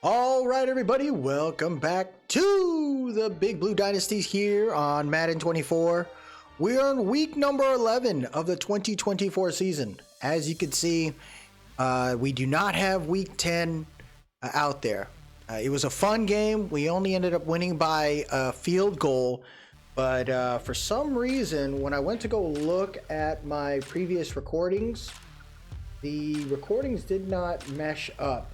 All right, everybody, welcome back to the Big Blue Dynasties here on Madden 24. We're on week number 11 of the 2024 season. As you can see, we do not have week 10 out there. It was a fun game. We only ended up winning by a field goal, but for some reason, when I went to go look at my previous recordings, the recordings did not mesh up.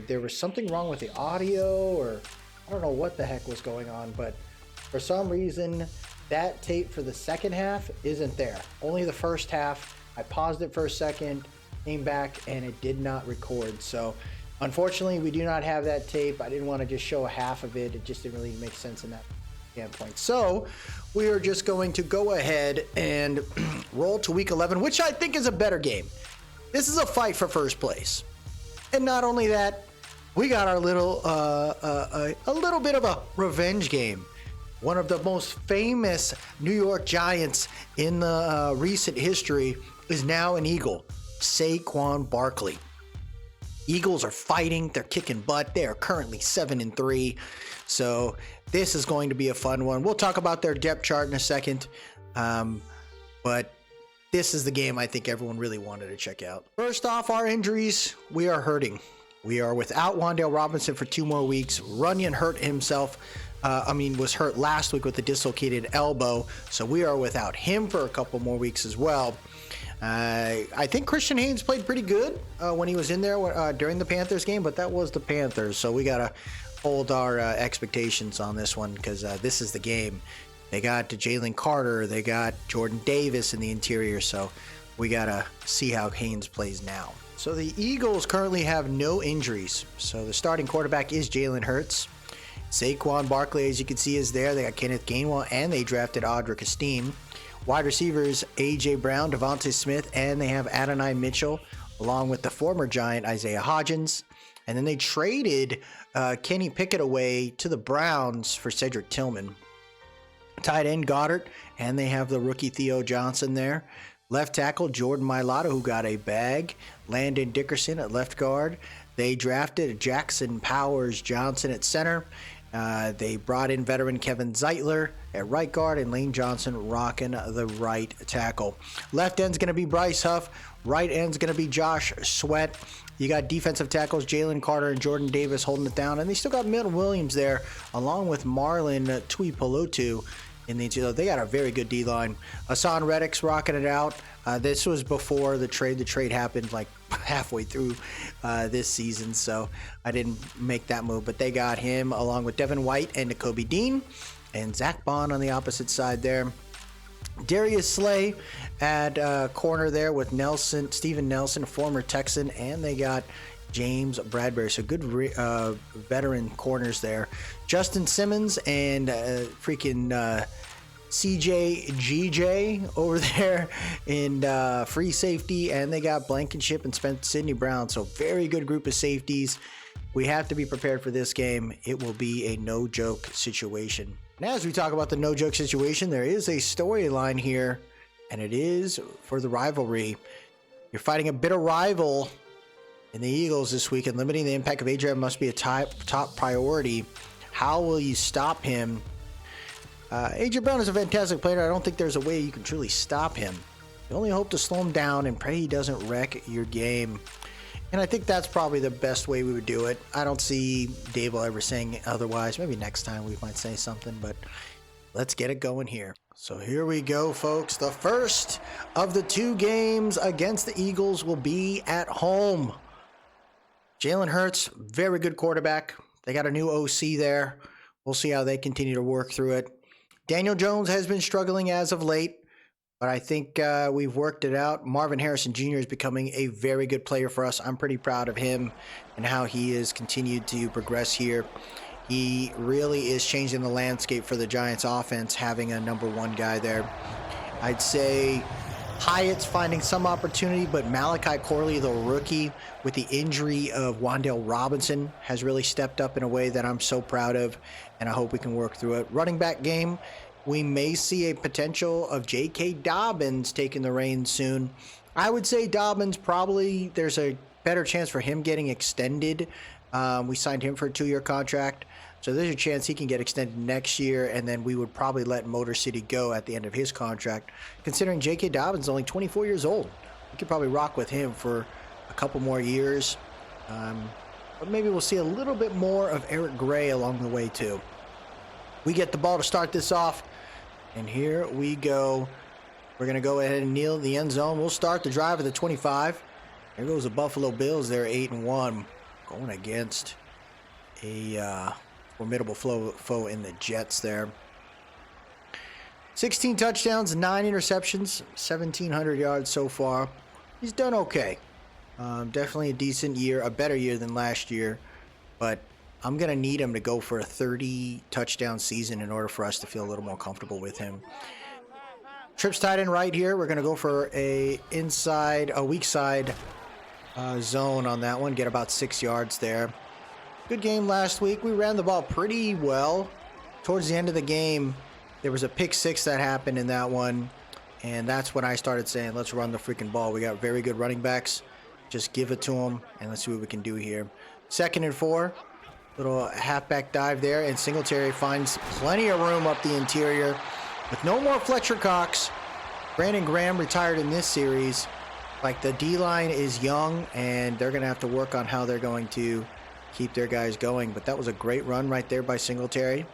There was something wrong with the audio, or I don't know what the heck was going on, but for some reason that tape for the second half isn't there. Only the first half. I paused it for a second, came back, and it did not record. So unfortunately, we do not have that tape. I didn't want to just show a half of it. It just didn't really make sense in that standpoint. So we are just going to go ahead and roll to week 11, which I think is a better game. This is a fight for first place. And not only that, we got our little, a little bit of a revenge game. One of the most famous New York Giants in the recent history is now an Eagle, Saquan Barkley. Eagles are fighting, they're kicking butt. They are currently 7-3. So this is going to be a fun one. We'll talk about their depth chart in a second. But this is the game I think everyone really wanted to check out. First off, our injuries, we are hurting. We are without Wan'Dale Robinson for 2 more weeks. Runyon hurt himself. Was hurt last week with a dislocated elbow. So we are without him for a couple more weeks as well. I think Christian Haynes played pretty good when he was in there during the Panthers game, but that was the Panthers. So we got to hold our expectations on this one because this is the game. They got Jalen Carter. They got Jordan Davis in the interior. So we got to see how Haynes plays now. So the Eagles currently have no injuries. So the starting quarterback is Jalen Hurts. Saquon Barkley, as you can see, is there. They got Kenneth Gainwell, and they drafted Audric Esteem. Wide receivers, A.J. Brown, Devontae Smith, and they have Adonai Mitchell, along with the former Giant Isaiah Hodgins. And then they traded Kenny Pickett away to the Browns for Cedric Tillman. Tight end Goddard, and they have the rookie Theo Johnson there. Left tackle Jordan Mailata, who got a bag. Landon Dickerson at left guard. They drafted Jackson Powers Johnson at center. They brought in veteran Kevin Zeitler at right guard, and Lane Johnson rocking the right tackle. Left end's going to be Bryce Huff. Right end's going to be Josh Sweat. You got defensive tackles Jalen Carter and Jordan Davis holding it down, and they still got Milton Williams there, along with Marlon Tuipulotu. They got a very good D-line. Hassan Reddick's rocking it out. This was before the trade. The trade happened like halfway through this season, so I didn't make that move. But they got him along with Devin White and Nakobe Dean, and Zach Bond on the opposite side there. Darius Slay at corner there with Steven Nelson, former Texan, and they got James Bradbury. So good veteran corners there. Justin Simmons and CJ GJ over there in free safety, and they got Blankenship and Sidney Brown. So very good group of safeties. We have to be prepared for this game. It will be a no-joke situation. And as we talk about the no-joke situation, there is a storyline here, and it is for the rivalry. You're fighting a bitter rival in the Eagles this week, and limiting the impact of Adrian must be a top priority. How will you stop him? A.J. Brown is a fantastic player. I don't think there's a way you can truly stop him. You only hope to slow him down and pray he doesn't wreck your game. And I think that's probably the best way we would do it. I don't see Dable ever saying otherwise. Maybe next time we might say something, but let's get it going here. So here we go, folks. The first of the 2 games against the Eagles will be at home. Jalen Hurts, very good quarterback. They got a new OC there. We'll see how they continue to work through it. Daniel Jones has been struggling as of late, but I think we've worked it out. Marvin Harrison Jr. is becoming a very good player for us. I'm pretty proud of him and how he has continued to progress here. He really is changing the landscape for the Giants offense, having a number 1 guy there. I'd say Hyatt's finding some opportunity, but Malachi Corley, the rookie, with the injury of Wan'Dale Robinson, has really stepped up in a way that I'm so proud of, and I hope we can work through it. Running back game, we may see a potential of J.K. Dobbins taking the reins soon. I would say Dobbins probably, there's a better chance for him getting extended We signed him for a 2-year contract. So there's a chance he can get extended next year, and then we would probably let Motor City go at the end of his contract. Considering J.K. Dobbins is only 24 years old, we could probably rock with him for a couple more years. But maybe we'll see a little bit more of Eric Gray along the way too. We get the ball to start this off, and here we go. We're going to go ahead and kneel the end zone. We'll start the drive at the 25. There goes the Buffalo Bills. They're 8-1, going against a formidable foe in the Jets there. 16 touchdowns, 9 interceptions, 1,700 yards so far. He's done okay. Definitely a decent year, a better year than last year. But I'm going to need him to go for a 30 touchdown season in order for us to feel a little more comfortable with him. Trips tight end right here. We're going to go for a weak side zone on that one. Get about 6 yards there. Good game last week. We ran the ball pretty well. Towards the end of the game, there was a pick 6 that happened in that one. And that's when I started saying, let's run the freaking ball. We got very good running backs. Just give it to them, and let's see what we can do here. 2nd and 4. Little halfback dive there, and Singletary finds plenty of room up the interior. With no more Fletcher Cox, Brandon Graham retired in this series. Like, the D-line is young, and they're going to have to work on how they're going to keep their guys going. But that was a great run right there by Singletary.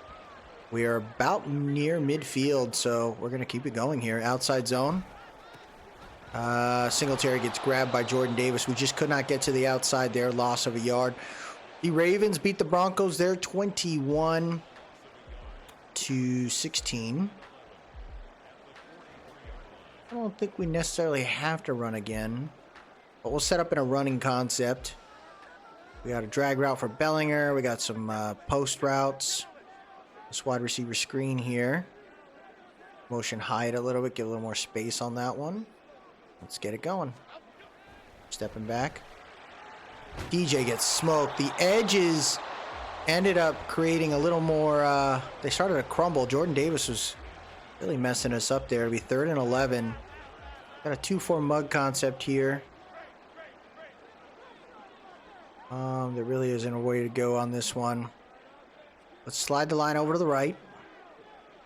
We are about near midfield, so we're going to keep it going here. Outside zone. Singletary gets grabbed by Jordan Davis. We just could not get to the outside there. Loss of a yard. The Ravens beat the Broncos there 21-16. I don't think we necessarily have to run again, but we'll set up in a running concept. We got a drag route for Bellinger. We got some post routes. This wide receiver screen here. Motion hide a little bit, get a little more space on that one. Let's get it going. Stepping back. DJ gets smoked. The edges ended up creating a little more, they started to crumble. Jordan Davis was really messing us up there. It'll be 3rd and 11. Got a 2-4 mug concept here. There really isn't a way to go on this one. Let's slide the line over to the right.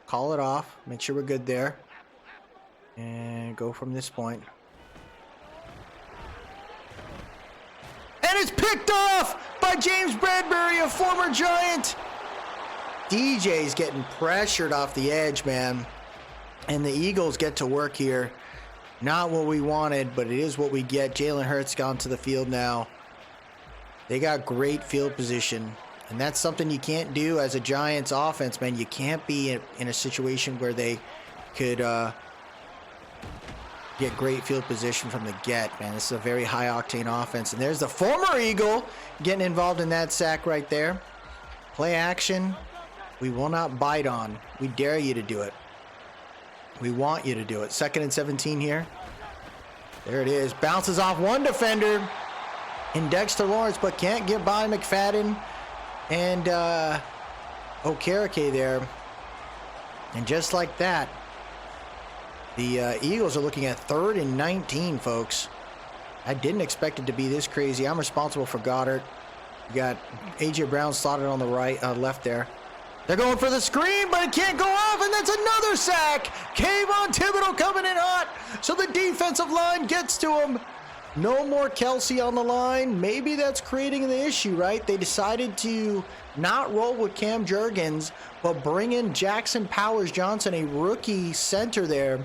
Call it off. Make sure we're good there. And go from this point. And it's picked off by James Bradbury, a former Giant. DJ's getting pressured off the edge, man. And the Eagles get to work here. Not what we wanted, but it is what we get. Jalen Hurts gone to the field now. They got great field position. And that's something you can't do as a Giants offense, man. You can't be in a situation where they could get great field position from the get, man. This is a very high-octane offense. And there's the former Eagle getting involved in that sack right there. Play action. We will not bite on. We dare you to do it. We want you to do it. 2nd and 17 here. There it is. Bounces off one defender in Dexter Lawrence, but can't get by McFadden and Okereke there. And just like that, the Eagles are looking at 3rd and 19, folks. I didn't expect it to be this crazy. I'm responsible for Goddard. You got A.J. Brown slotted on the left there. They're going for the screen, but it can't go off, and that's another sack. Kayvon Thibodeau coming in hot, so the defensive line gets to him. No more Kelsey on the line. Maybe that's creating the issue, right? They decided to not roll with Cam Jurgens, but bring in Jackson Powers Johnson, a rookie center there,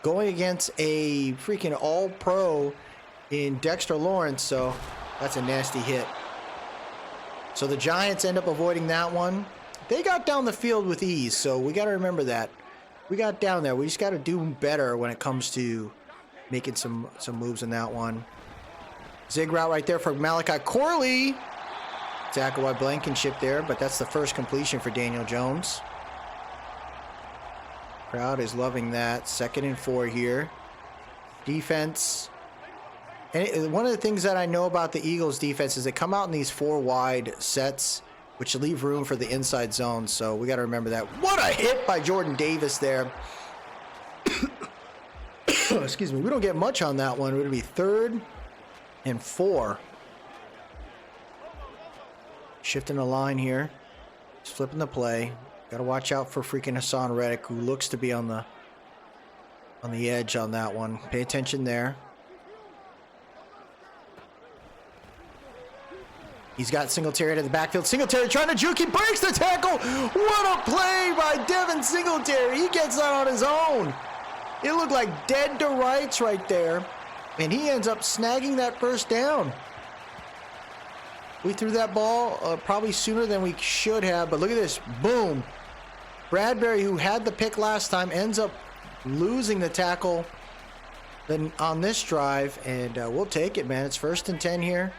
going against a freaking all-pro in Dexter Lawrence. So that's a nasty hit. So the Giants end up avoiding that one. They got down the field with ease, so we got to remember that. We got down there. We just got to do better when it comes to making some moves in that one. Zig route right there for Malachi Corley. Tackle by Blankenship there, but that's the first completion for Daniel Jones. Crowd is loving that. 2nd and 4 here. Defense. And one of the things that I know about the Eagles defense is they come out in these 4 wide sets, which leave room for the inside zone. So we got to remember that. What a hit by Jordan Davis there. Excuse me. We don't get much on that one. It would be 3rd and 4. Shifting the line here. He's flipping the play. Got to watch out for freaking Hassan Reddick, who looks to be on the edge on that one. Pay attention there. He's got Singletary to the backfield. Singletary trying to juke. He breaks the tackle. What a play by Devin Singletary. He gets that on his own. It looked like dead to rights right there. And he ends up snagging that first down. We threw that ball probably sooner than we should have. But look at this. Boom. Bradbury, who had the pick last time, ends up losing the tackle then on this drive. And we'll take it, man. It's 1st and 10 here.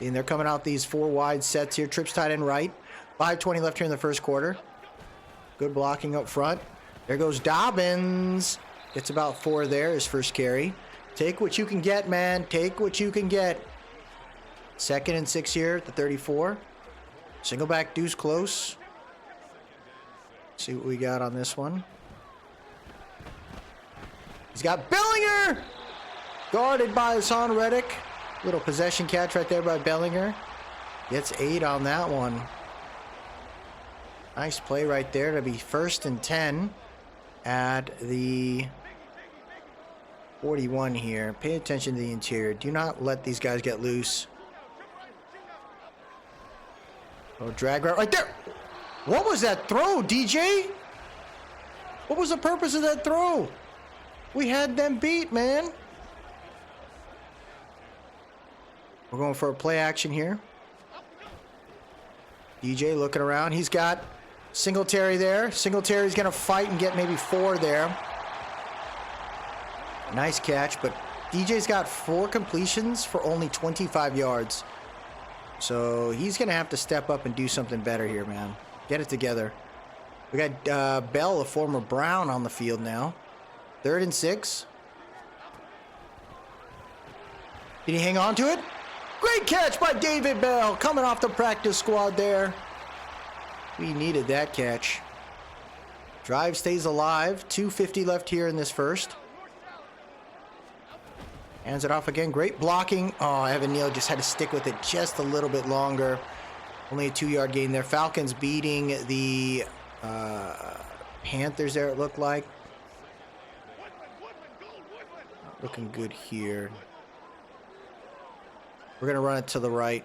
And they're coming out these 4 wide sets here. Trips tight end right. 5:20 left here in the first quarter. Good blocking up front. There goes Dobbins. Gets about 4 there, his first carry. Take what you can get, man. Take what you can get. 2nd and 6 here at the 34. Single back deuce close. See what we got on this one. He's got Bellinger! Guarded by Hassan Reddick. Little possession catch right there by Bellinger. Gets 8 on that one. Nice play right there to be 1st and 10 at the 41 here. Pay attention to the interior. Do not let these guys get loose. Oh, drag right there. What was that throw, DJ? What was the purpose of that throw? We had them beat, man. We're going for a play action here. DJ looking around. He's got Singletary there. Singletary's going to fight and get maybe 4 there. Nice catch, but DJ's got 4 completions for only 25 yards. So he's going to have to step up and do something better here, man. Get it together. We got Bell, a former Brown, on the field now. 3rd and 6. Did he hang on to it? Great catch by David Bell, coming off the practice squad there. We needed that catch. Drive stays alive. 2:50 left here in this first. Hands it off again. Great blocking. Oh, Evan Neal just had to stick with it just a little bit longer. Only a 2-yard gain there. Falcons beating the Panthers there, it looked like. Not looking good here. We're going to run it to the right.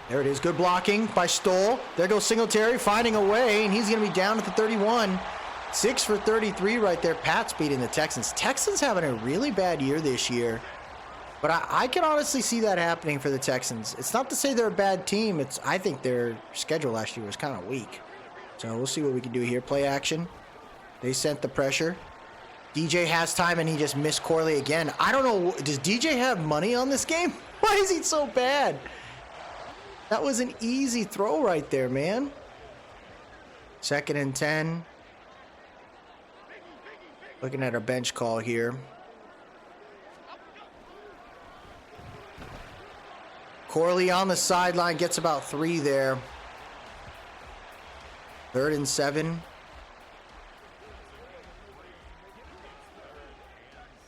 There it is. Good blocking by Stoll. There goes Singletary finding a way, and he's going to be down at the 31. 6 for 33 right there. Pat's beating the Texans. Texans having a really bad year this year. But I can honestly see that happening for the Texans. It's not to say they're a bad team. I think their schedule last year was kind of weak. So we'll see what we can do here. Play action. They sent the pressure. DJ has time, and he just missed Corley again. I don't know. Does DJ have money on this game? Why is he so bad? That was an easy throw right there, man. 2nd and 10. Looking at our bench call here. Corley on the sideline gets about 3 there. 3rd and 7.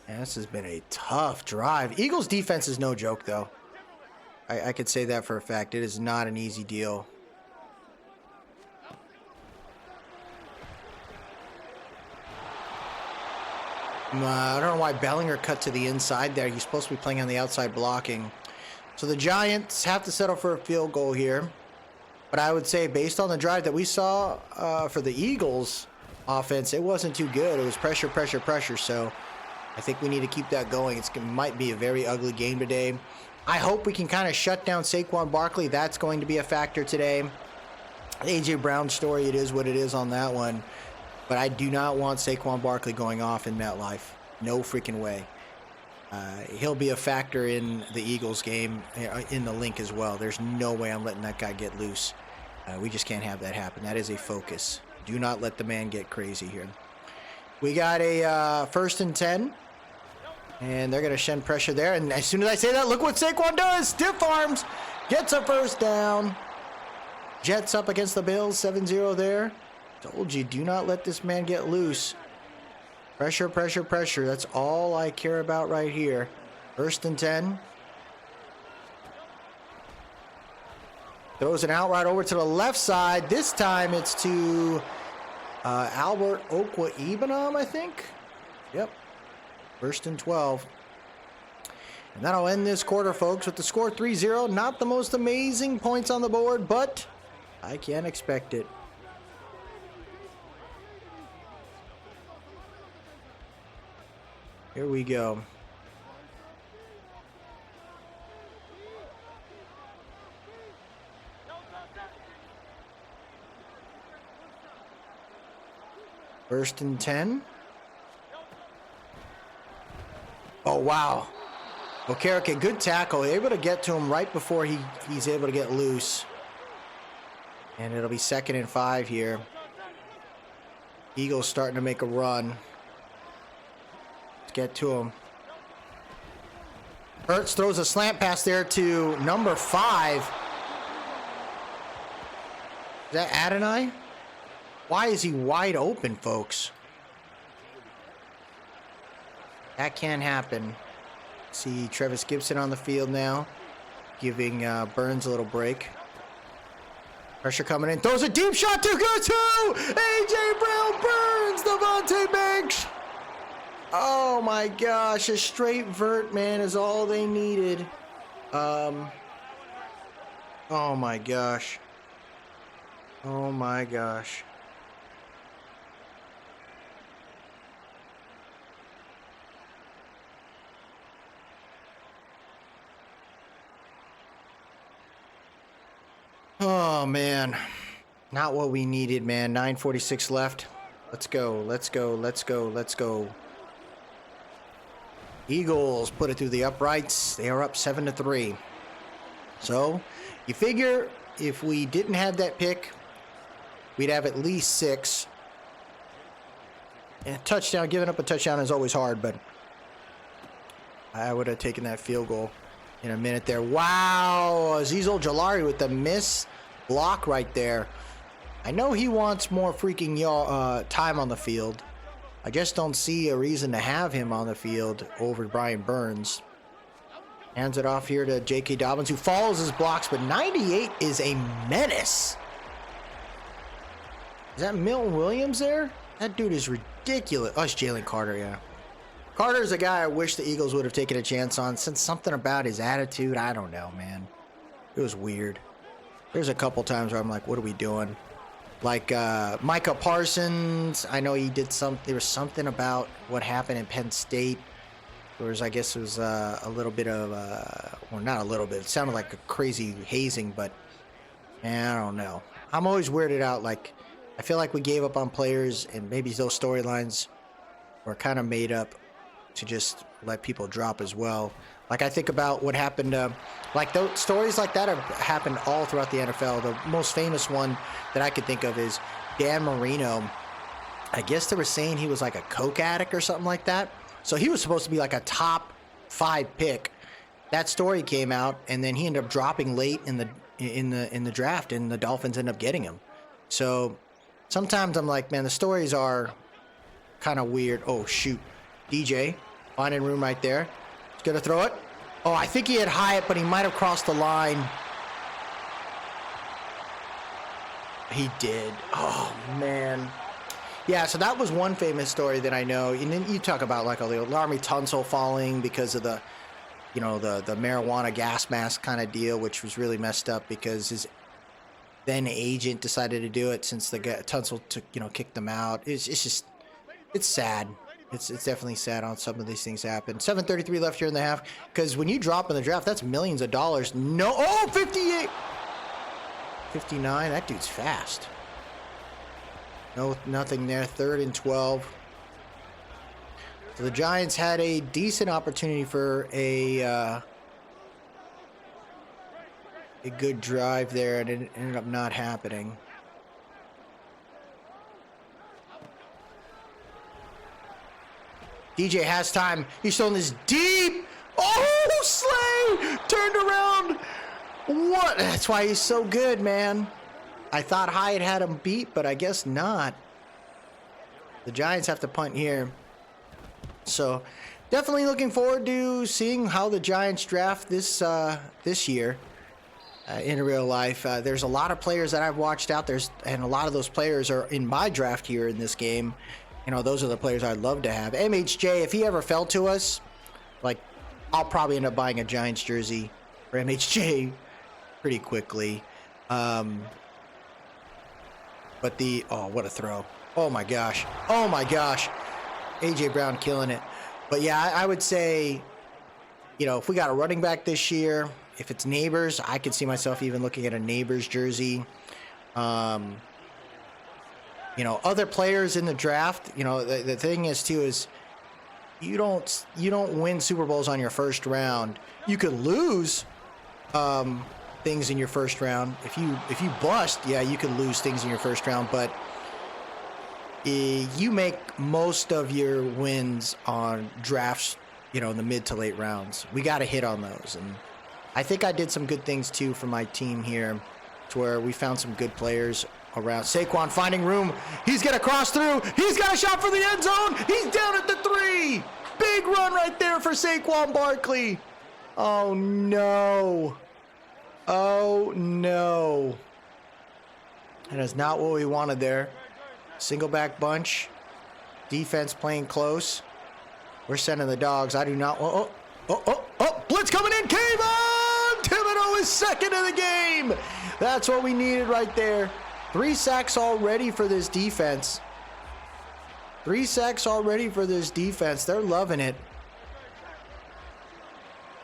Yeah, this has been a tough drive. Eagles defense is no joke, though. I could say that for a fact. It is not an easy deal. I don't know why Bellinger cut to the inside there. He's supposed to be playing on the outside blocking. So the Giants have to settle for a field goal here. But I would say based on the drive that we saw for the Eagles offense, it wasn't too good. It was pressure, pressure, pressure. So I think we need to keep that going. It might be a very ugly game today. I hope we can kind of shut down Saquon Barkley. That's going to be a factor today. A.J. Brown story, it is what it is on that one. But I do not want Saquon Barkley going off in MetLife. No freaking way. He'll be a factor in the Eagles game, in the link as well. There's no way I'm letting that guy get loose. We just can't have that happen. That is a focus. Do not let the man get crazy here. We got a 1st and 10. And they're going to shed pressure there. And as soon as I say that, look what Saquon does. Stiff arms. Gets a first down. Jets up against the Bills. 7-0 there. Told you, do not let this man get loose. Pressure, pressure, pressure. That's all I care about right here. 1st and 10. Throws an out right over to the left side. This time it's to Albert Okwa-Ibanam, I think. Yep. 1st and 12. And that'll end this quarter, folks, with the score 3-0. Not the most amazing points on the board, but I can't expect it. Here we go. First and 10. Oh, wow. Okereke, good tackle. Able to get to him right before he's able to get loose. And it'll be 2nd and 5 here. Eagles starting to make a run. Let's get to him. Hurts throws a slant pass there to number 5. Is that Adonai? Why is he wide open, folks? That can't happen. See Travis Gibson on the field now, giving Burns a little break. Pressure coming in. Throws a deep shot too good too. A.J. Brown, Burns, Devontae Banks. Oh my gosh, a straight vert, man, is all they needed. Oh my gosh. Oh my gosh. Oh, man. Not what we needed, man. 9:46 left. Let's go. Let's go. Let's go. Let's go. Eagles put it through the uprights. They are up 7-3. So, you figure if we didn't have that pick, we'd have at least 6. And a touchdown, giving up a touchdown is always hard, but I would have taken that field goal in a minute there. Wow, Azeez Ojulari with the miss block right there. I know he wants more freaking time on the field. I just don't see a reason to have him on the field over Brian Burns. Hands it off here to J.K. Dobbins, who follows his blocks, but 98 is a menace. Is that Milton Williams there? That dude is ridiculous. Oh, it's Jalen Carter, yeah. Carter's a guy I wish the Eagles would have taken a chance on. Since something about his attitude, I don't know, man. It was weird. There's a couple times where I'm like, what are we doing? Like Micah Parsons, I know he did there was something about what happened in Penn State. There was, I guess it was a little bit of, well, not a little bit. It sounded like a crazy hazing, but man, I don't know. I'm always weirded out. Like, I feel like we gave up on players, and maybe those storylines were kind of made up to just let people drop as well. Like, I think about what happened, like those stories like that have happened all throughout the NFL. The most famous one that I could think of is Dan Marino. I guess they were saying he was like a coke addict or something like that. So he was supposed to be like a top 5 pick. That story came out, and then he ended up dropping late in the draft, and the Dolphins ended up getting him. So sometimes I'm like, man, the stories are kind of weird. Oh shoot, DJ finding room right there. He's gonna throw it. Oh, I think he had Hyatt, but he might have crossed the line. He did. Oh man. Yeah, so that was one famous story that I know. And then you talk about like the Laremy Tunsil falling because of the, you know, the marijuana gas mask kind of deal, which was really messed up because his then agent decided to do it since the Tunsil took, you know, kicked them out. It's just, it's sad. It's definitely sad on some of these things happen. 7:33 left here in the half, because when you drop in the draft, that's millions of dollars. No, oh, 58. 59, that dude's fast. No, nothing there. 3rd and 12. So the Giants had a decent opportunity for a good drive there, and it ended up not happening. DJ has time. He's throwing this deep. Oh, Slay! Turned around. What? That's why he's so good, man. I thought Hyatt had him beat, but I guess not. The Giants have to punt here. So, definitely looking forward to seeing how the Giants draft this year. in real life. There's a lot of players that I've watched out there, and a lot of those players are in my draft here in this game. You know, those are the players I'd love to have. MHJ, if he ever fell to us, like, I'll probably end up buying a Giants jersey for MHJ pretty quickly. But oh, what a throw. Oh my gosh. Oh my gosh. AJ Brown killing it. But yeah, I would say, you know, if we got a running back this year, if it's Neighbors, I could see myself even looking at a Neighbors jersey. You know, other players in the draft, you know, the thing is too is you don't win Super Bowls on your first round. You could lose things in your first round. If you bust, yeah, you could lose things in your first round, but you make most of your wins on drafts, you know, in the mid to late rounds. We got to hit on those, and I think I did some good things too for my team here, to where we found some good players around. Saquan finding room. He's gonna cross through. He's got a shot for the end zone. He's down at the 3. Big run right there for Saquon Barkley. Oh no. Oh no. That is not what we wanted there. Single back bunch. Defense playing close. We're sending the dogs. I do not. Oh. Blitz coming in. Kayvon Thibodeau is second in the game. That's what we needed right there. 3 sacks already for this defense. 3 sacks already for this defense. They're loving it.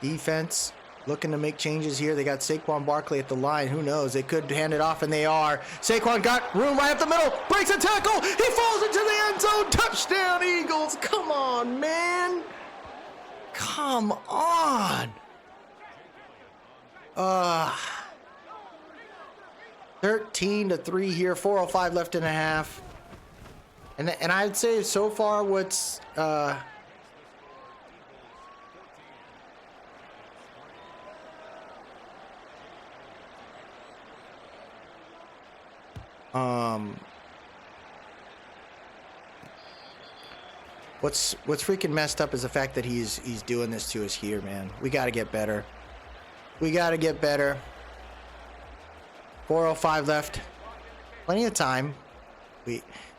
Defense looking to make changes here. They got Saquon Barkley at the line. Who knows? They could hand it off, and they are. Saquon got room right up the middle. Breaks a tackle. He falls into the end zone. Touchdown, Eagles. Come on, man. Come on. 13-3 here. 4:05 left in a half. And I'd say so far what's what's freaking messed up is the fact that he's doing this to us here, man. We got to get better. We got to get better. 4:05 left. Plenty of time.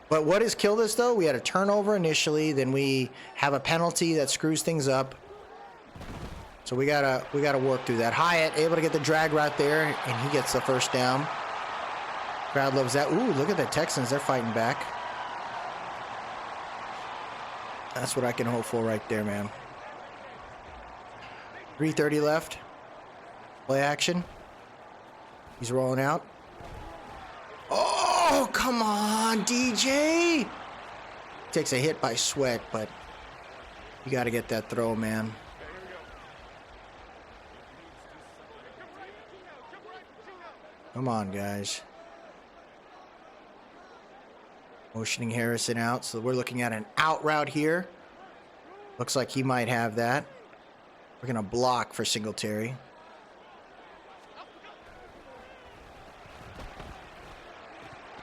But what has killed us though? We had a turnover initially, then we have a penalty that screws things up. So we gotta work through that. Hyatt able to get the drag right there, and he gets the first down. Crowd loves that. Ooh, look at the Texans. They're fighting back. That's what I can hope for right there, man. 3:30 left. Play action. He's rolling out. Oh, come on, DJ. Takes a hit by Sweat, but you got to get that throw, man. Come on, guys. Motioning Harrison out, so we're looking at an out route here. Looks like he might have that. We're going to block for Singletary.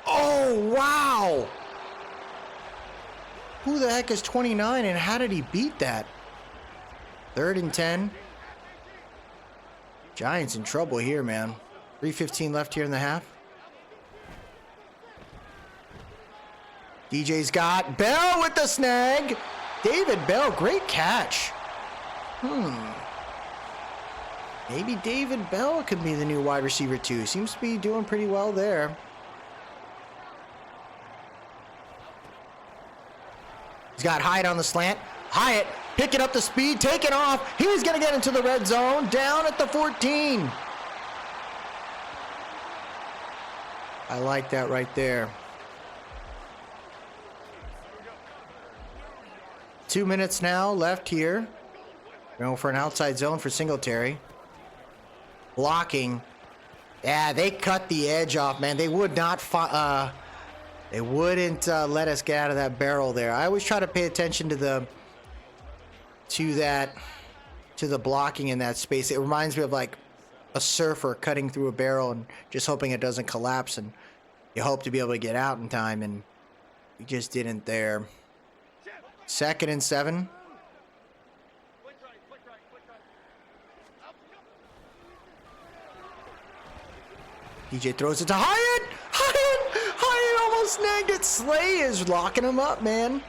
Oh, wow. Who the heck is 29, and how did he beat that? 3rd and 10. Giants in trouble here, man. 3:15 left here in the half. DJ's got Bell with the snag. David Bell, great catch. Maybe David Bell could be the new wide receiver too. Seems to be doing pretty well there. He's got Hyatt on the slant. Hyatt picking up the speed, taking off. He's going to get into the red zone, down at the 14. I like that right there. 2 minutes now left here. Going for an outside zone for Singletary. Blocking. Yeah, they cut the edge off, man. They would not they wouldn't let us get out of that barrel there. I always try to pay attention to the blocking in that space. It reminds me of like a surfer cutting through a barrel and just hoping it doesn't collapse, and you hope to be able to get out in time, and you just didn't there. 2nd and 7. DJ throws it to Hyatt. Hyatt almost snagged it. Slay is locking him up, man.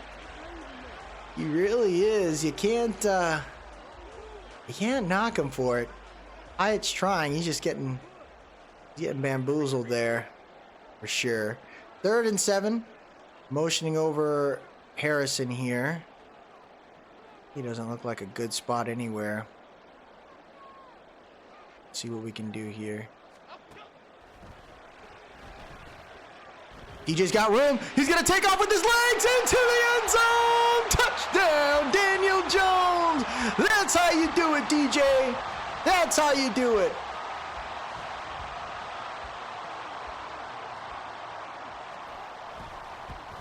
He really is. You can't knock him for it. Hyatt's trying. He's just getting bamboozled there, for sure. 3rd and 7. Motioning over Harrison here. He doesn't look like a good spot anywhere. Let's see what we can do here. DJ's got room. He's going to take off with his legs into the end zone. Touchdown, Daniel Jones. That's how you do it, DJ. That's how you do it.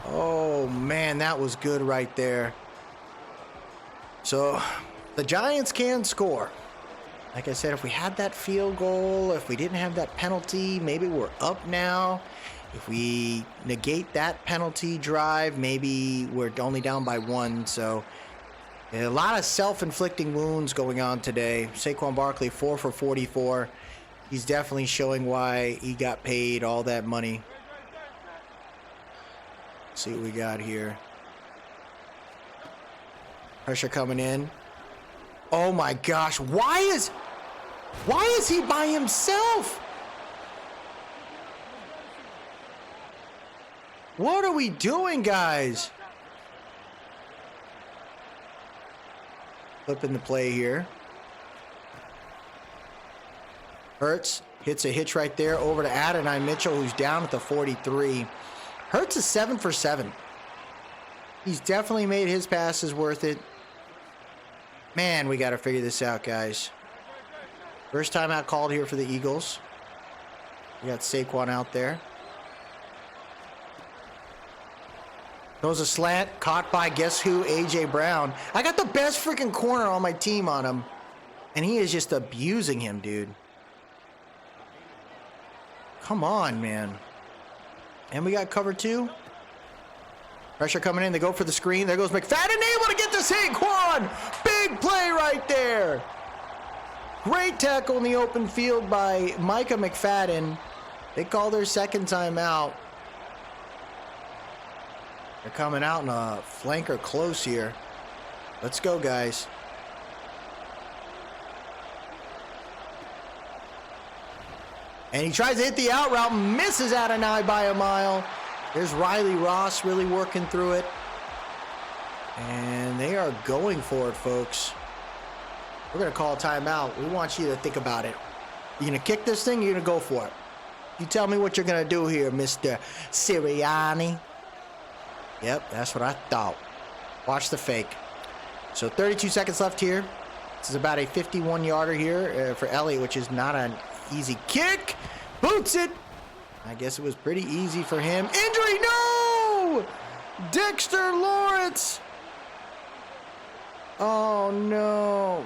Oh, man, that was good right there. So, the Giants can score. Like I said, if we had that field goal, if we didn't have that penalty, maybe we're up now. If we negate that penalty drive, maybe we're only down by 1. So a lot of self-inflicting wounds going on today. Saquon Barkley 4 for 44. He's definitely showing why he got paid all that money. Let's see what we got here. Pressure coming in. Oh my gosh, why is he by himself? What are we doing, guys? Flipping the play here. Hurts hits a hitch right there over to Adonai Mitchell, who's down at the 43. Hurts is 7 for 7. He's definitely made his passes worth it. Man, we got to figure this out, guys. First timeout called here for the Eagles. We got Saquon out there. Throws a slant, caught by guess who? A.J. Brown. I got the best freaking corner on my team on him. And he is just abusing him, dude. Come on, man. And we got cover 2. Pressure coming in. They go for the screen. There goes McFadden, able to get to Saquon. Big play right there. Great tackle in the open field by Micah McFadden. They call their second timeout. They're coming out in a flanker close here. Let's go, guys. And he tries to hit the out route, misses Adonai by a mile. There's Riley Ross really working through it. And they are going for it, folks. We're going to call a timeout. We want you to think about it. You're going to kick this thing, you're going to go for it. You tell me what you're going to do here, Mr. Sirianni. Yep, that's what I thought. Watch the fake. So 32 seconds left here. This is about a 51-yarder here for Elliott, which is not an easy kick. Boots it. I guess it was pretty easy for him. Injury, no! Dexter Lawrence. Oh, no.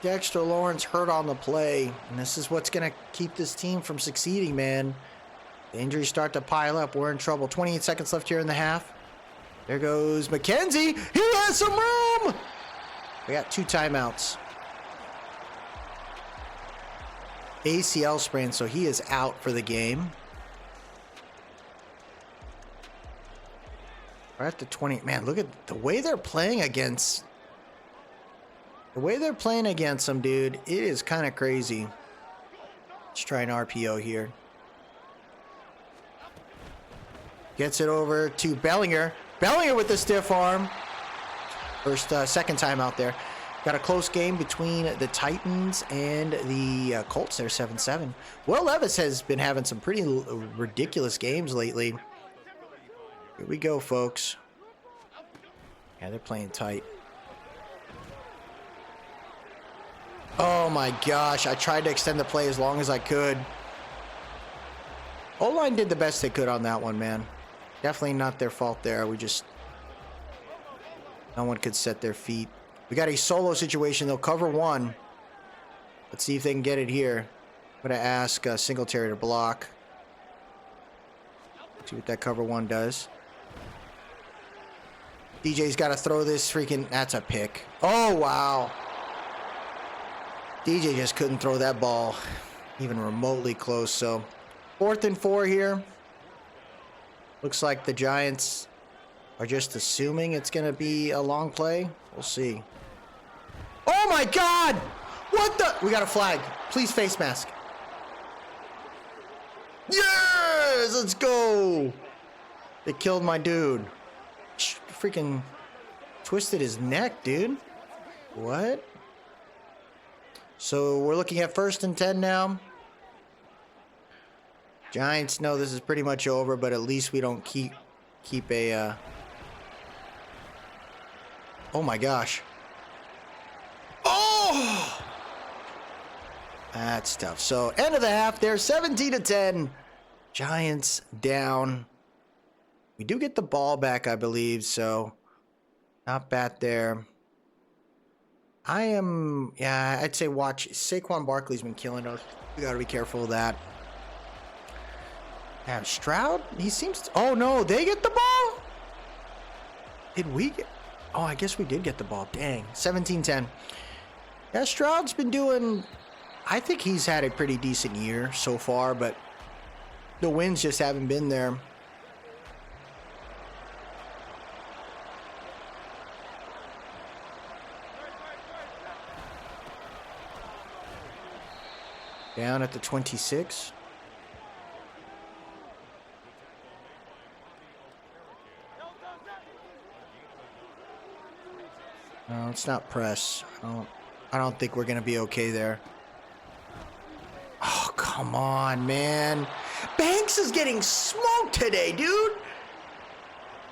Dexter Lawrence hurt on the play. And this is what's going to keep this team from succeeding, man. The injuries start to pile up. We're in trouble. 28 seconds left here in the half. There goes McKenzie. He has some room. We got 2 timeouts. ACL sprain, so he is out for the game. We're at the 20. Man, look at the way they're playing against. The way they're playing against them, dude. It is kind of crazy. Let's try an RPO here. Gets it over to Bellinger. Bellinger with the stiff arm. Second time out there. Got a close game between the Titans and the Colts there, 7-7. Will Levis has been having some pretty ridiculous games lately. Here we go, folks. Yeah, they're playing tight. Oh my gosh, I tried to extend the play as long as I could. O-line did the best they could on that one, man. Definitely not their fault there. No one could set their feet. We got a solo situation. They'll cover 1. Let's see if they can get it here. I'm going to ask Singletary to block. See what that cover 1 does. DJ's got to throw this freaking... That's a pick. Oh, wow. DJ just couldn't throw that ball. even remotely close. So 4th and 4 here. Looks like the Giants are just assuming it's going to be a long play. We'll see. Oh my God! What the? We got a flag. Please face mask. Yes! Let's go! They killed my dude. Freaking twisted his neck, dude. What? So we're looking at 1st and 10 now. Giants know this is pretty much over, but at least we don't keep a... Oh my gosh. Oh! That's tough. So end of the half there, 17-10. Giants down. We do get the ball back, I believe, so not bad there. I'd say watch. Saquon Barkley's been killing us. We got to be careful of that. Yeah, Stroud, he seems to, oh no, they get the ball? Did we get, oh, I guess we did get the ball. Dang, 17-10. Yeah, Stroud's been doing, I think he's had a pretty decent year so far, but the wins just haven't been there. Down at the 26. No, it's not press. I don't think we're gonna be okay there. Oh, come on, man. Banks is getting smoked today, dude.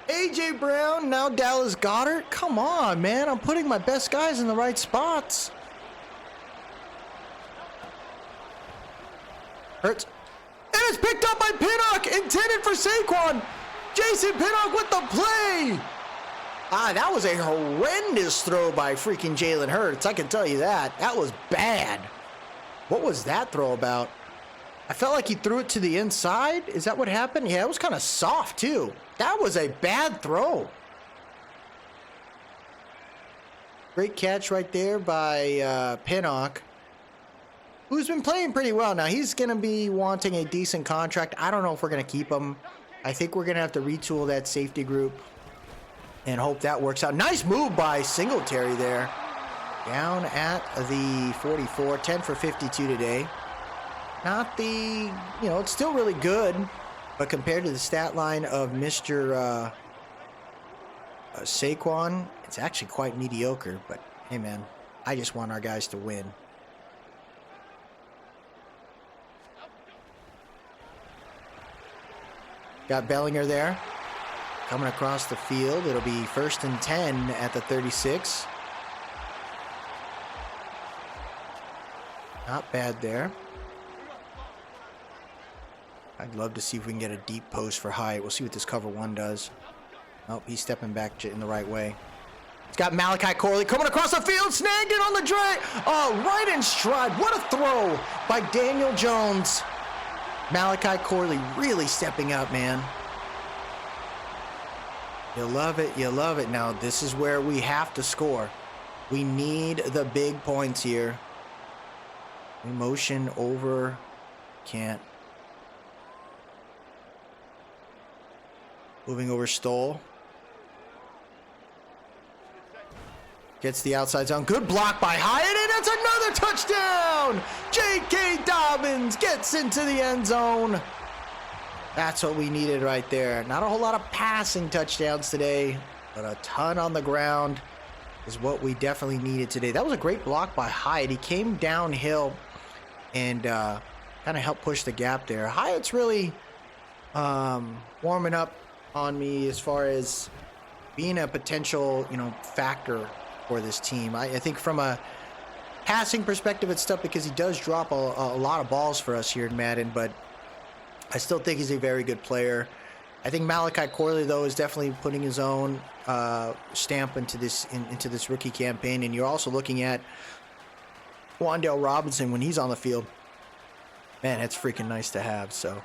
AJ Brown, now Dallas Goedert. Come on, man. I'm putting my best guys in the right spots. Hurts. And it's picked up by Pinnock, intended for Saquon. Jason Pinnock with the play. That was a horrendous throw by freaking Jalen Hurts. I can tell you that. That was bad. What was that throw about? I felt like he threw it to the inside. Is that what happened? Yeah, it was kind of soft too. That was a bad throw. Great catch right there by Pinnock, who's been playing pretty well. Now, he's going to be wanting a decent contract. I don't know if we're going to keep him. I think we're going to have to retool that safety group and hope that works out. Nice move by Singletary there. Down at the 44, 10 for 52 today. Not the, it's still really good, but compared to the stat line of Mr. Saquon, it's actually quite mediocre. But, hey, man, I just want our guys to win. Got Bellinger there. Coming across the field. It'll be 1st and 10 at the 36. Not bad there. I'd love to see if we can get a deep post for Hyatt. We'll see what this cover 1 does. Nope, he's stepping back in the right way. It's got Malachi Corley coming across the field. Snagged it on the drag. Oh, right in stride. What a throw by Daniel Jones. Malachi Corley really stepping up, man. You love it. You love it. Now, this is where we have to score. We need the big points here. We motion over. Can't. Moving over Stoll. Gets the outside zone. Good block by Hyatt, and it's another touchdown! J.K. Dobbins gets into the end zone. That's what we needed right there. Not a whole lot of passing touchdowns today, but a ton on the ground is what we definitely needed today. That was a great block by Hyatt. He came downhill and kind of helped push the gap there. Hyatt's really warming up on me as far as being a potential, factor for this team. I think from a passing perspective, it's tough because he does drop a lot of balls for us here in Madden, but I still think he's a very good player. I think Malachi Corley, though, is definitely putting his own stamp into this rookie campaign, and you're also looking at Wan'Dale Robinson when he's on the field. Man, it's freaking nice to have. So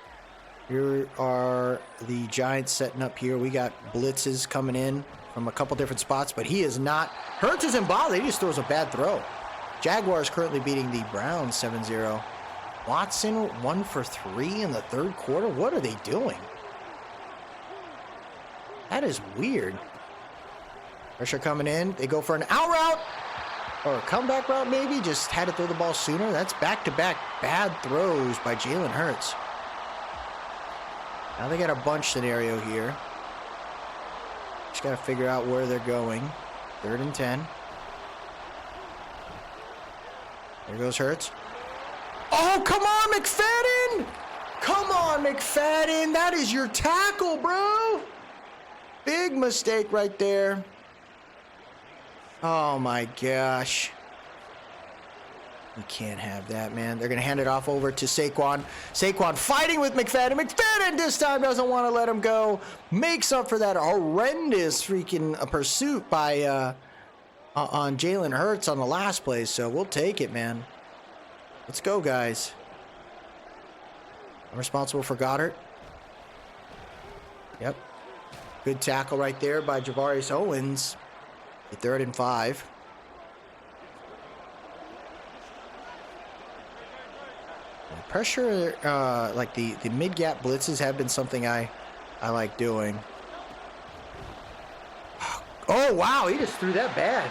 here are the Giants setting up here. We got blitzes coming in from a couple different spots, but he is not. Hurts isn't bothered. He just throws a bad throw. Jaguars currently beating the Browns 7-0. Watson 1 for 3 in the third quarter. What are they doing? That is weird. Pressure coming in. They go for an out route or a comeback route maybe. Just had to throw the ball sooner. That's back-to-back bad throws by Jalen Hurts. Now they got a bunch scenario here. Just got to figure out where they're going. 3rd and 10. There goes Hurts. Oh, come on, McFadden! Come on, McFadden! That is your tackle, bro! Big mistake right there. Oh, my gosh. You can't have that, man. They're going to hand it off over to Saquan. Saquan fighting with McFadden. McFadden this time doesn't want to let him go. Makes up for that horrendous freaking pursuit by on Jalen Hurts on the last play. So we'll take it, man. Let's go, guys. I'm responsible for Goddard. Yep. Good tackle right there by Javarius Owens. 3rd and 5. Pressure, like the mid-gap blitzes have been something I like doing. Oh, wow, he just threw that bad.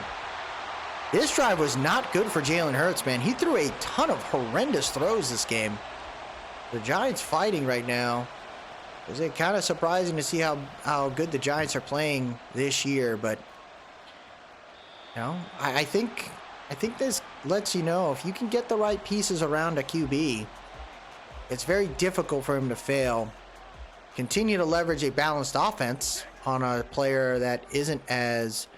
This drive was not good for Jalen Hurts, man. He threw a ton of horrendous throws this game. The Giants fighting right now. Is it kind of surprising to see how good the Giants are playing this year, but you know, I think this lets you know if you can get the right pieces around a QB, it's very difficult for him to fail. Continue to leverage a balanced offense on a player that isn't as,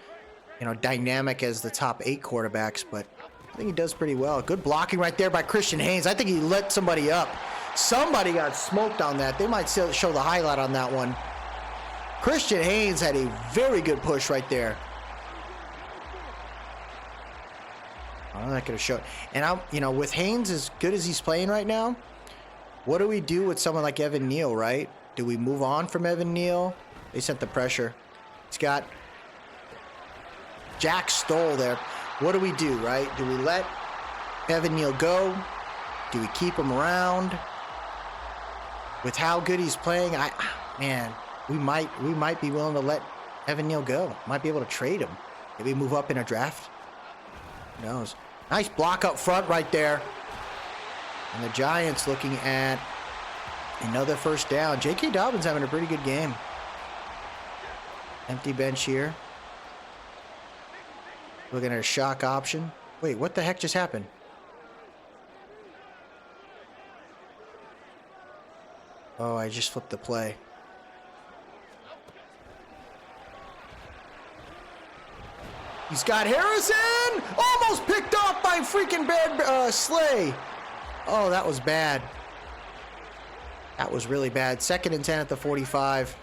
you know, dynamic as the top 8 quarterbacks, but I think he does pretty well. Good blocking right there by Christian Haynes. I think he lit somebody up. Somebody got smoked on that. They might show the highlight on that one. Christian Haynes had a very good push right there. I'm not going to show it. And you know, with Haynes as good as he's playing right now, what do we do with someone like Evan Neal, right? Do we move on from Evan Neal? They sent the pressure. He's got Jack Stoll there. What do we do, right? Do we let Evan Neal go? Do we keep him around? With how good he's playing, man, we might be willing to let Evan Neal go. Might be able to trade him. Maybe move up in a draft. Who knows? Nice block up front right there. And the Giants looking at another first down. J.K. Dobbins having a pretty good game. Empty bench here. Looking at a shock option. Wait, what the heck just happened? Oh, I just flipped the play. He's got Harrison! Almost picked off by freaking Slay. Oh, that was bad. That was really bad. 2nd and 10 at the 45.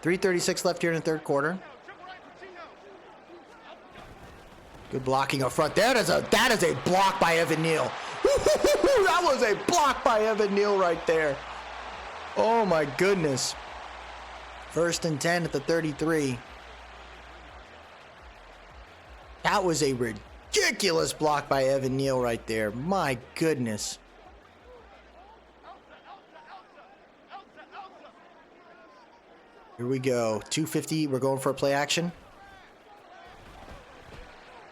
3:36 left here in the third quarter. Good blocking up front. That is a block by Evan Neal. That was a block by Evan Neal right there. Oh my goodness. 1st and 10 at the 33. That was a ridiculous block by Evan Neal right there. My goodness. Here we go. 250. We're going for a play action.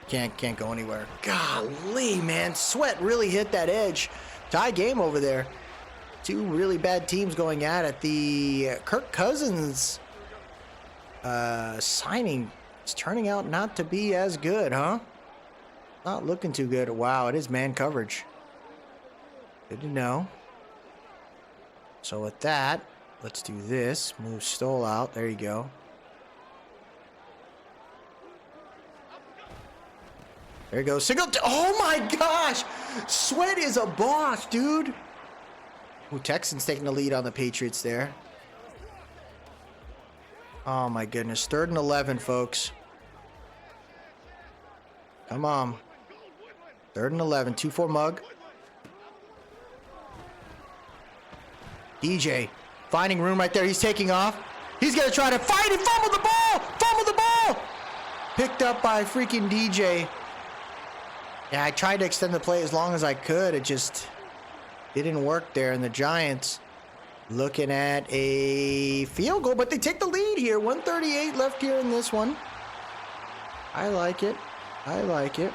Can't go anywhere. Golly, man. Sweat really hit that edge. Tie game over there. 2 really bad teams going at it. The Kirk Cousins signing is turning out not to be as good, huh? Not looking too good. Wow, it is man coverage. Good to know. So with that, let's do this. Move Stoll out. There you go. There you go. Single. Oh my gosh! Sweat is a boss, dude. Ooh, Texans taking the lead on the Patriots there. Oh my goodness. 3rd and 11, folks. Come on. 3rd and 11. 2-4 mug. DJ finding room right there. He's taking off. He's going to try to fight and fumble the ball. Fumble the ball. Picked up by freaking DJ. Yeah, I tried to extend the play as long as I could. It just Didn't work there, and the Giants looking at a field goal, but they take the lead here. 1:38 left here in this one. I like it. I like it.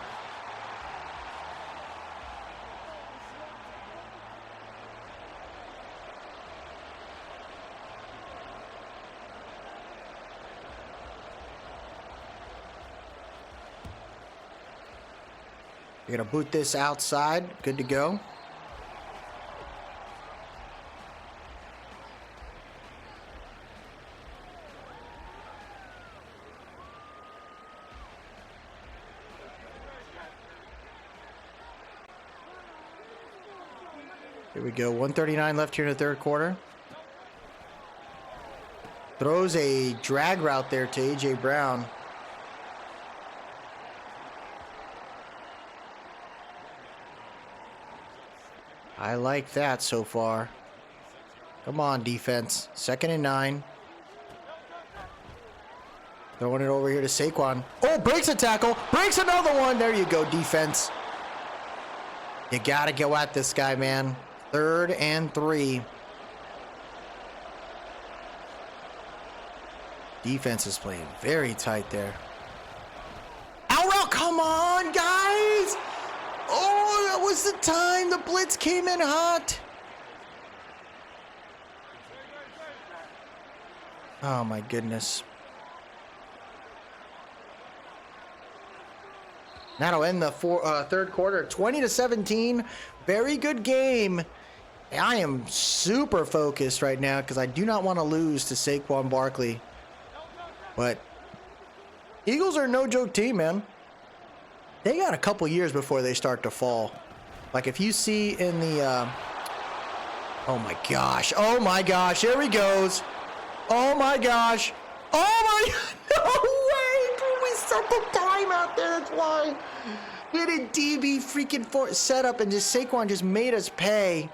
You're gonna boot this outside. Good to go. Here we go. 1:39 left here in the third quarter. Throws a drag route there to A.J. Brown. I like that so far. Come on, defense. 2nd and 9. Throwing it over here to Saquan. Oh, breaks a tackle. Breaks another one. There you go, defense. You got to go at this guy, man. 3rd and 3. Defense is playing very tight there. Out route, come on, guys! Oh, that was the time. The blitz came in hot. Oh, my goodness. That'll end the third quarter. 20-17. Very good game. I am super focused right now because I do not want to lose to Saquon Barkley. But Eagles are no joke team, man. They got a couple years before they start to fall. Like if you see in the, oh my gosh, here he goes. Oh my gosh, oh my, no way, dude, we set the time out there, that's why. We had a DB freaking setup and just Saquon just made us pay.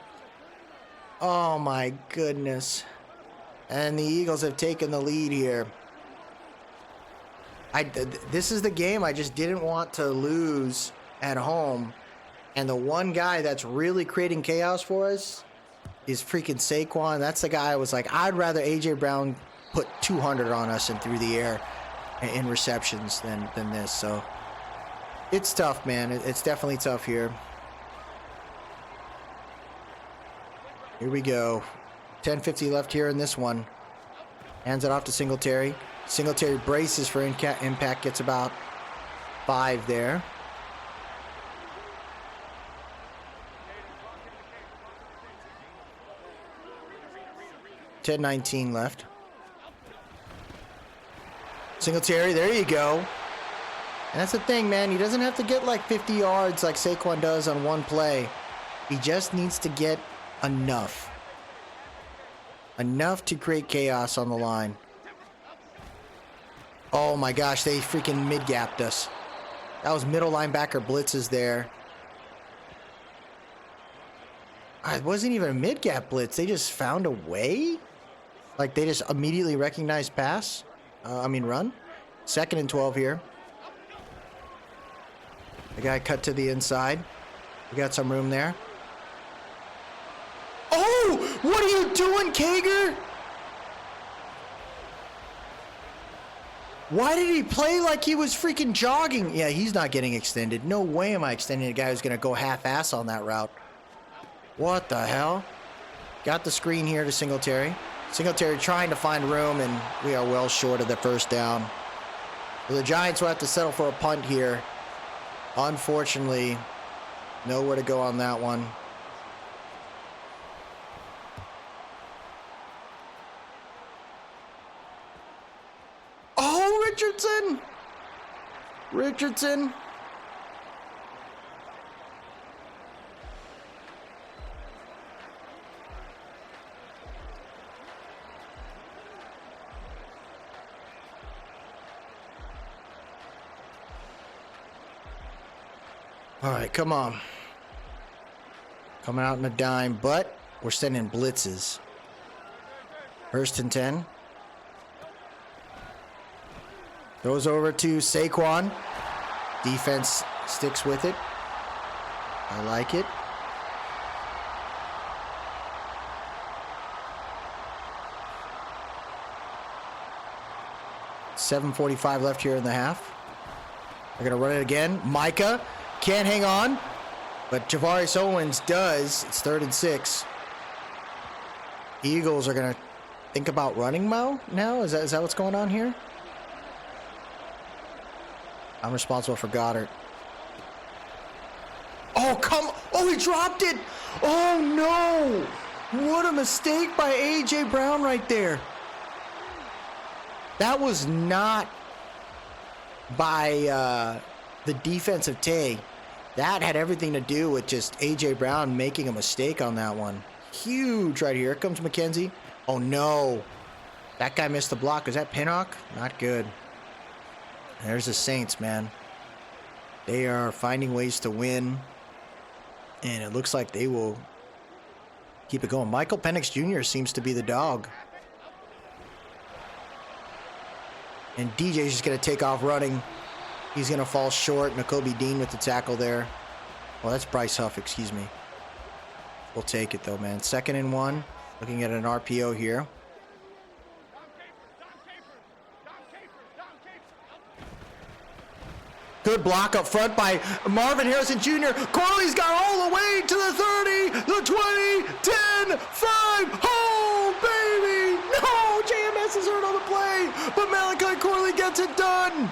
Oh my goodness. And the Eagles have taken the lead here. This is the game I just didn't want to lose at home. And the one guy that's really creating chaos for us is freaking Saquon. That's the guy I was like, I'd rather A.J. Brown put 200 on us and through the air in receptions than this. So it's tough, man. It's definitely tough here. Here we go. 10:50 left here in this one. Hands it off to Singletary. Singletary braces for impact, gets about 5 there. $10:19 left. Singletary, there you go. And that's the thing, man. He doesn't have to get like 50 yards like Saquon does on one play. He just needs to get enough. Enough to create chaos on the line. Oh my gosh, they freaking mid-gapped us. That was middle linebacker blitzes there. It wasn't even a mid-gap blitz. They just found a way? Like they just immediately recognized pass? Run. 2nd and 12 here. The guy cut to the inside. We got some room there. Oh! What are you doing, Kager? Why did he play like he was freaking jogging? Yeah, he's not getting extended. No way am I extending a guy who's going to go half-ass on that route. What the hell? Got the screen here to Singletary. Singletary trying to find room, and we are well short of the first down. So the Giants will have to settle for a punt here. Unfortunately, nowhere to go on that one. Oh, Richardson! Richardson! All right, come on. Coming out in a dime, but we're sending blitzes. 1st and 10. Goes over to Saquon. Defense sticks with it. I like it. 7:45 left here in the half. They're going to run it again. Micah can't hang on, but Javarius Owens does. It's 3rd and 6. Eagles are going to think about running now? Is that what's going on here? I'm responsible for Goddard. Oh, come. Oh, he dropped it. Oh, no. What a mistake by A.J. Brown right there. That was not by the defensive tag. That had everything to do with just A.J. Brown making a mistake on that one. Huge right here. Here comes McKenzie. Oh, no. That guy missed the block. Is that Pinnock? Not good. There's the Saints, man. They are finding ways to win. And it looks like they will keep it going. Michael Penix Jr. seems to be the dog. And DJ's just going to take off running. He's going to fall short. Nakobe Dean with the tackle there. Well, that's Bryce Huff, excuse me. We'll take it, though, man. 2nd and 1. Looking at an RPO here. Good block up front by Marvin Harrison Jr. Corley's got all the way to the 30, the 20, 10, 5. Oh, baby! No, JMS is hurt on the play, but Malachi Corley gets it done.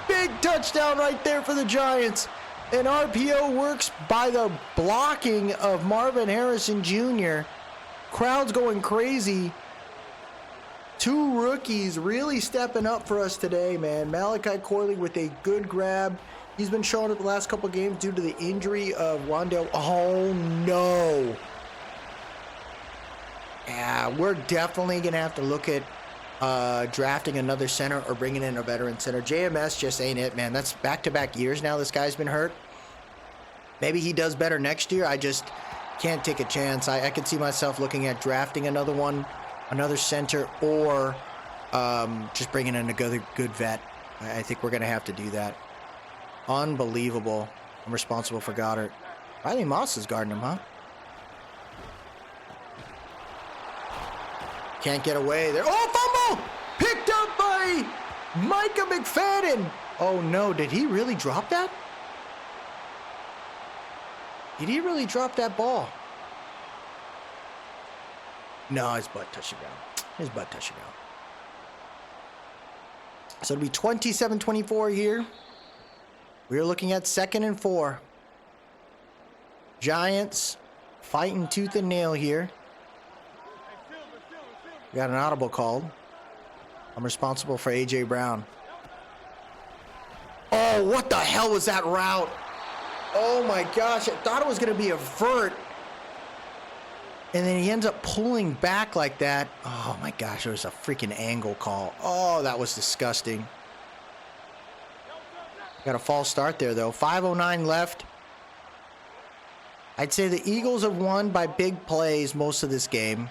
Big touchdown right there for the Giants. And RPO works by the blocking of Marvin Harrison Jr. Crowd's going crazy. 2 rookies really stepping up for us today, man. Malachi Corley with a good grab. He's been showing up the last couple games due to the injury of Wandale. Oh, no. Yeah, we're definitely going to have to look at drafting another center or bringing in a veteran center. JMS just ain't it, man. That's back-to-back years now this guy's been hurt. Maybe he does better next year. I just can't take a chance. I could see myself looking at drafting another one, another center, or just bringing in a good vet. I think we're going to have to do that. Unbelievable. I'm responsible for Goddard. Riley Moss is guarding him, huh? Can't get away there. Oh, fumble! Picked up by Micah McFadden. Oh, no. Did he really drop that? Did he really drop that ball? No, his butt touched the ground. His butt touched the ground. So it'll be 27-24 here. We're looking at 2nd and 4. Giants fighting tooth and nail here. We got an audible called. I'm responsible for A.J. Brown. Oh, what the hell was that route? Oh my gosh, I thought it was going to be a vert. And then he ends up pulling back like that. Oh my gosh, it was a freaking angle call. Oh, that was disgusting. Got a false start there, though. 5:09 left. I'd say the Eagles have won by big plays most of this game.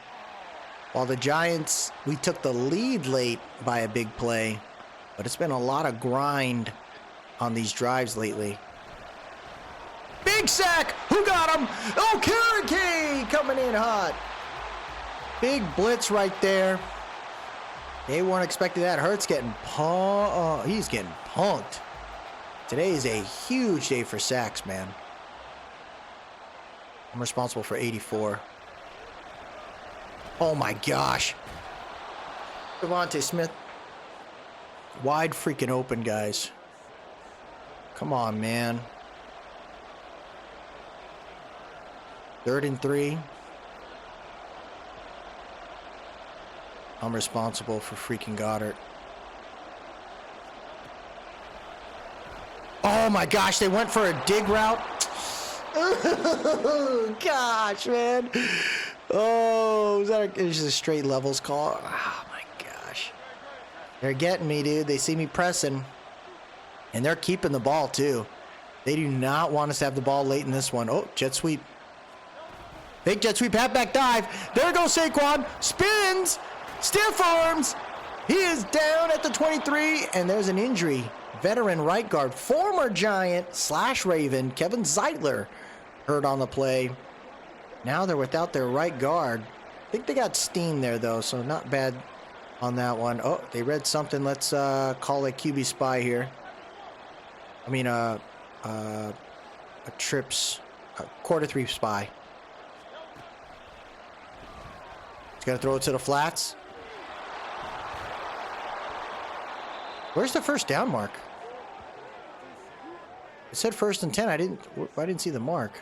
While the Giants, we took the lead late by a big play. But it's been a lot of grind on these drives lately. Big sack! Who got him? Oh, Karakay coming in hot. Big blitz right there. They weren't expecting that. Hurts getting punked. He's getting punked. Today is a huge day for sacks, man. I'm responsible for 84. Oh my gosh. Devontae Smith. Wide freaking open, guys. Come on, man. 3rd and 3. I'm responsible for freaking Goddard. Oh my gosh, they went for a dig route. Oh, gosh, man. Oh, is that it's just a straight levels call? Oh my gosh. They're getting me, dude. They see me pressing. And they're keeping the ball, too. They do not want us to have the ball late in this one. Oh, jet sweep. Big jet sweep, halfback dive. There goes Saquan. Spins. Stiff arms. He is down at the 23, and there's an injury. Veteran right guard, former Giant / Raven, Kevin Zeitler, hurt on the play. Now they're without their right guard. I think they got Steen there, though, so not bad on that one. Oh, they read something. Let's call a QB spy here. I mean, a trips, a quarter 3 spy. He's gonna throw it to the flats. Where's the first down mark? It said 1st and 10. I didn't see the mark.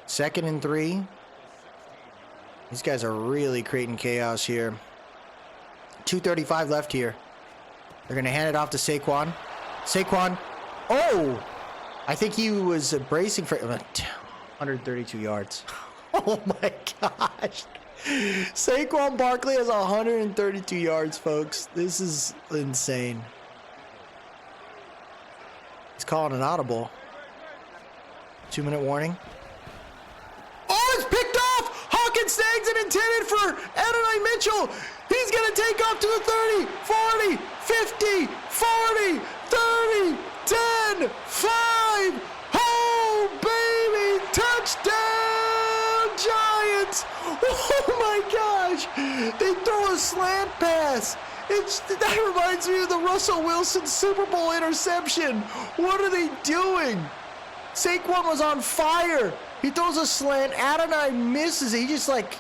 2nd and 3. These guys are really creating chaos here. 2:35 left here. They're going to hand it off to Saquan. Saquan. Oh! I think he was bracing for 132 yards. Oh my gosh. Saquon Barkley has 132 yards, folks. This is insane. He's calling an audible. 2-minute warning. Oh, it's picked off! Hawkins snags it, intended for Adonai Mitchell. He's going to take off to the 30, 40, 50, 40, 30, 10, 5. Oh, baby! Touchdown, Giants! Oh my gosh! They throw a slant pass. That reminds me of the Russell Wilson Super Bowl interception. What are they doing? Saquon was on fire. He throws a slant. Adonai misses it. He just like,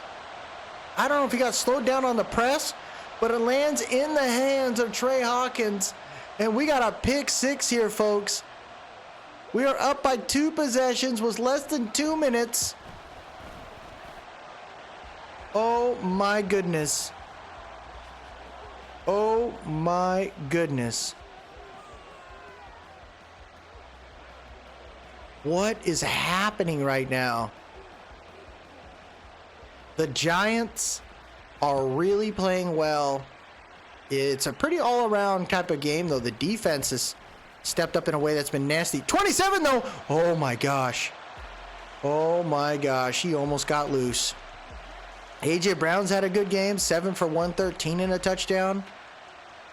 I don't know if he got slowed down on the press, but it lands in the hands of Trey Hawkins. And we got a pick 6 here, folks. We are up by 2 possessions with less than 2 minutes. Oh my goodness. Oh my goodness. What is happening right now? The Giants are really playing well. It's a pretty all-around type of game, though. The defense has stepped up in a way that's been nasty. 27, though. Oh my gosh. Oh my gosh. He almost got loose. AJ Brown's had a good game, 7 for 113 and a touchdown.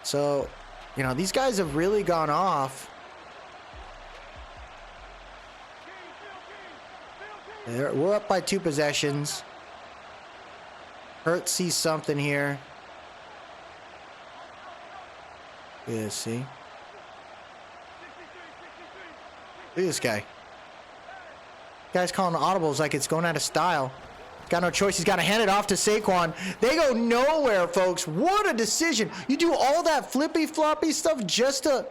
So, you know, these guys have really gone off. We're up by 2 possessions. Hurts sees something here. Yeah, see? Look at this guy. Guy's calling audibles like it's going out of style. Got no choice. He's got to hand it off to Saquon. They go nowhere, folks. What a decision. You do all that flippy floppy stuff just to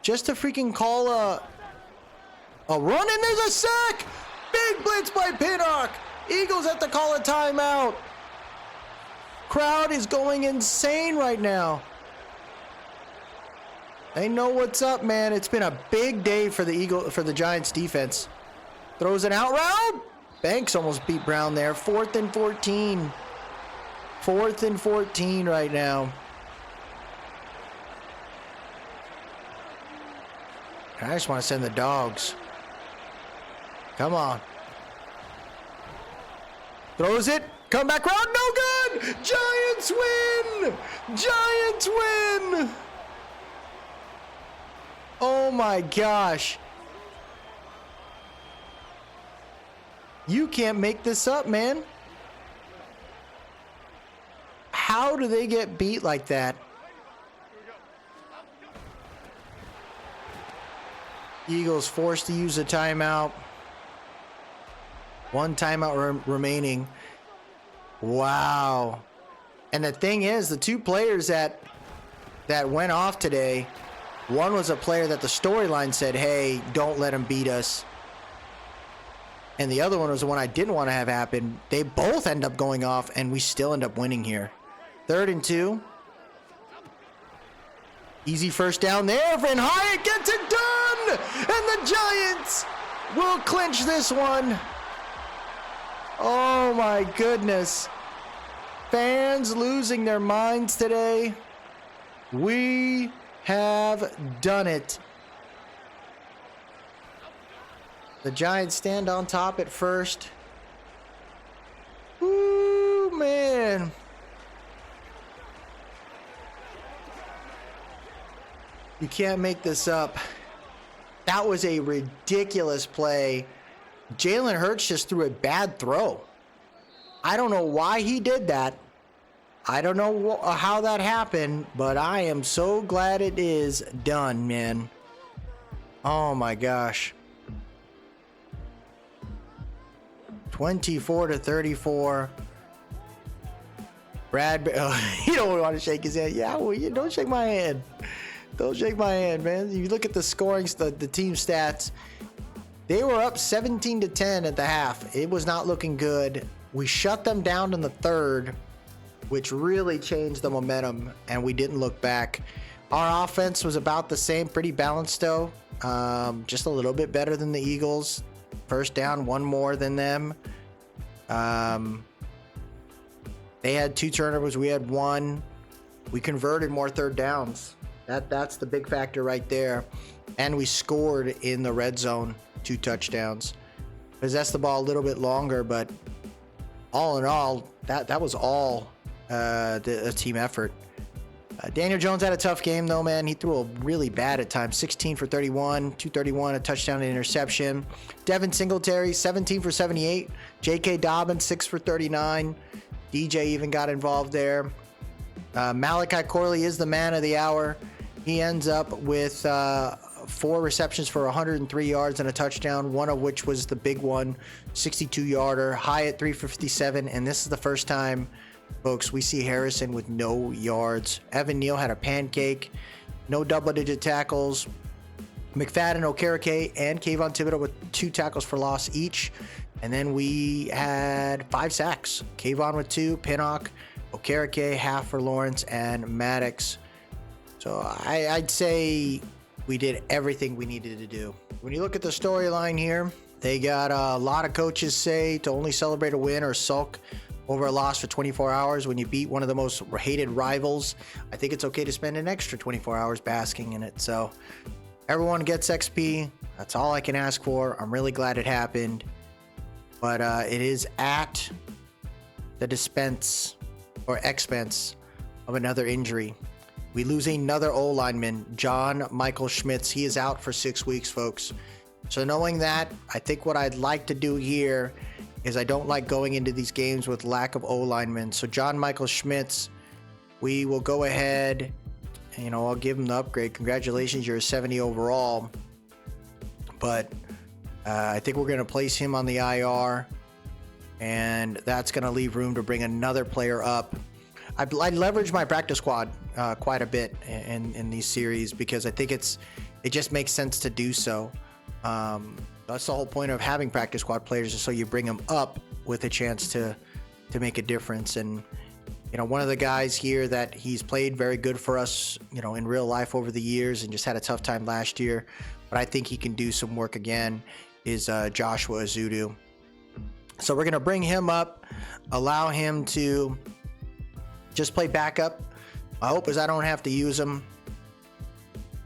freaking call a run, and there's a sack. Big blitz by Pinnock. Eagles have to call a timeout. Crowd is going insane right now. They know what's up, man. It's been a big day for the Giants defense. Throws an out route. Banks almost beat Brown there. 4th and 14. 4th and 14 right now. I just want to send the dogs. Come on. Throws it. Come back around. No good. Giants win. Giants win. Oh my gosh. You can't make this up, man. How do they get beat like that? Eagles forced to use a timeout. 1 timeout remaining. Wow. And the thing is, the 2 players that went off today, one was a player that the storyline said, hey, don't let him beat us. And the other one was the one I didn't want to have happen. They both end up going off, and we still end up winning here. 3rd and 2. Easy first down there. Van Hyatt gets it done! And the Giants will clinch this one. Oh my goodness. Fans losing their minds today. We have done it. The Giants stand on top at first. Ooh, man. You can't make this up. That was a ridiculous play. Jalen Hurts just threw a bad throw. I don't know why he did that. I don't know how that happened, but I am so glad it is done, man. Oh my gosh. 24-34. Brad, you don't want to shake his hand. Yeah, well, you don't shake my hand. Don't shake my hand, man. You look at the scoring, the team stats. They were up 17-10 at the half. It was not looking good. We shut them down in the third, which really changed the momentum, and we didn't look back. Our offense was about the same, pretty balanced though. Just a little bit better than the Eagles. First down, one more than them. They had 2 turnovers, we had 1. We converted more third downs. That's the big factor right there. And we scored in the red zone, 2 touchdowns. Possessed the ball a little bit longer, but all in all, that was all a team effort. Daniel Jones had a tough game though, man. He threw a really bad at times. 16 for 31, 231, a touchdown and interception. Devin Singletary, 17 for 78. J.K. Dobbins, 6 for 39. DJ even got involved there. Malachi Corley is the man of the hour. He ends up with 4 receptions for 103 yards and a touchdown, one of which was the big one, 62-yarder, high at 3 for 57, and this is the first time, folks, we see Harrison with no yards. Evan Neal had a pancake, no double-digit tackles. McFadden, Okereke, and Kayvon Thibodeau with 2 tackles for loss each. And then we had 5 sacks. Kayvon with 2, Pinnock, Okereke, half for Lawrence, and Maddox. So I'd say we did everything we needed to do. When you look at the storyline here, they got a lot of coaches say to only celebrate a win or sulk over a loss for 24 hours when you beat one of the most hated rivals. I think it's okay to spend an extra 24 hours basking in it. So everyone gets XP. That's all I can ask for. I'm really glad it happened. But it is at the expense of another injury. We lose another O-lineman, John Michael Schmitz. He is out for 6 weeks, folks. So knowing that, I think what I'd like to do here is I don't like going into these games with lack of O-linemen. So John Michael Schmitz, we will go ahead, and, I'll give him the upgrade. Congratulations, you're a 70 overall. But I think we're going to place him on the IR, and that's going to leave room to bring another player up. I leverage my practice squad quite a bit in these series because I think it just makes sense to do so. That's the whole point of having practice squad players, is so you bring them up with a chance to make a difference. And one of the guys here that he's played very good for us, in real life over the years, and just had a tough time last year, but I think he can do some work again, is Joshua Azudu. So we're going to bring him up, allow him to just play backup. My hope is I don't have to use him.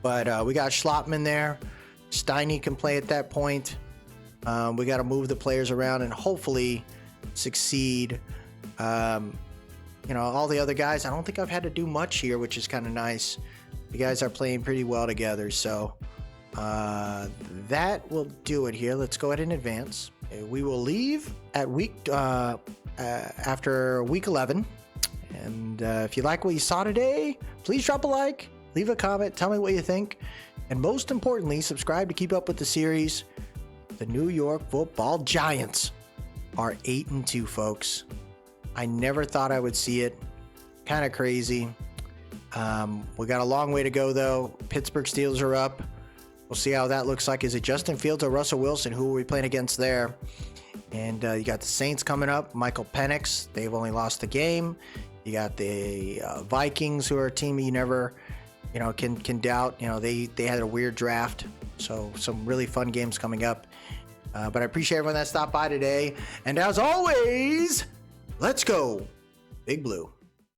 But we got Schlotman there. Steiny can play at that point. We got to move the players around and hopefully succeed. All the other guys, I don't think I've had to do much here, which is kind of nice. You guys are playing pretty well together. So that will do it here. Let's go ahead and advance. We will leave at after week 11. And if you like what you saw today, please drop a like, leave a comment, tell me what you think. And most importantly, subscribe to keep up with the series. The New York Football Giants are 8-2, folks. I never thought I would see it. Kind of crazy. We got a long way to go, though. Pittsburgh Steelers are up. We'll see how that looks like. Is it Justin Fields or Russell Wilson? Who are we playing against there? And you got the Saints coming up. Michael Penix. They've only lost the game. You got the Vikings, who are a team you never, can doubt. They had a weird draft. So some really fun games coming up. But I appreciate everyone that stopped by today. And as always, let's go Big Blue.